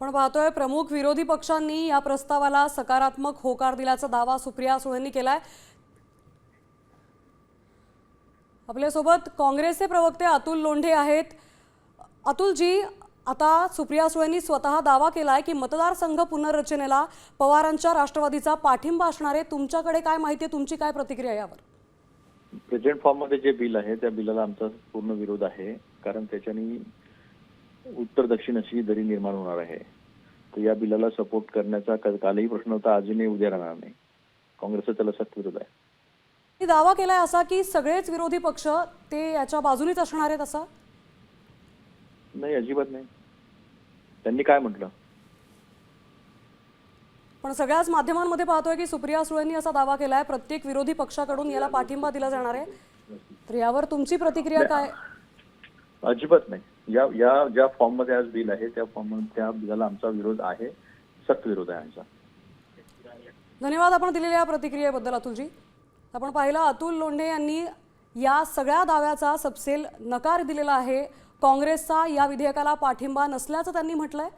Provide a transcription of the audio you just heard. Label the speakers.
Speaker 1: आपण पाहतोय प्रमुख विरोधी पक्षांनी या प्रस्तावाला सकारात्मक होकार दिल्याचा दावा सुप्रिया सुळेंनी केलाय। आपल्यासोबत काँग्रेसचे प्रवक्ते अतुल लोंढे आहेत। अतुलजी, आता सुप्रिया सुळेंनी स्वतः दावा केलाय की मतदारसंघ पुनर्रचनेला पवारांच्या राष्ट्रवादीचा पाठिंबा असणार आहे। तुमच्याकडे काय माहिती आहे, तुमची काय प्रतिक्रिया यावर?
Speaker 2: प्रेझेंट फॉर्म मध्ये जे बिल आहे त्या बिलाला आमचा पूर्ण विरोध आहे, कारण त्याच्यानी उत्तर दक्षिण अशी दरी निर्माण होणार आहे। तर या बिलाला सपोर्ट करण्याचा कालही प्रश्न होता, अजूनही उद्या राहणार नाही। काँग्रेसचा त्याला सक्त विरोध आहे।
Speaker 1: दावा केलाय असा की सगळेच विरोधी पक्ष ते याच्या बाजूनेच असणार आहेत असा?
Speaker 2: नाही, अजिबात नाही। त्यांनी काय म्हटलं?
Speaker 1: पण सगळ्याच माध्यमांमध्ये पाहतोय की सुप्रिया सुळेंनी असा दावा केलाय, प्रत्येक विरोधी पक्षाकडून याला पाठिंबा दिला जाणार आहे। तर यावर तुमची प्रतिक्रिया काय?
Speaker 2: अजिबात नाही। या या ज्या फॉर्म मध्ये आज बिल आहे त्या त्या बिलाला आमचा विरोध आहे, सक्त विरोध आहे आमचा।
Speaker 1: धन्यवाद आपण दिलेल्या प्रतिक्रियेबद्दल अतुलजी। आपण पाहिलं अतुल लोंढे यांनी या सगळ्या दाव्याचा सपशेल नकार दिलेला आहे। काँग्रेसचा या विधेयकाला पाठिंबा नसल्याचं त्यांनी म्हटलंय।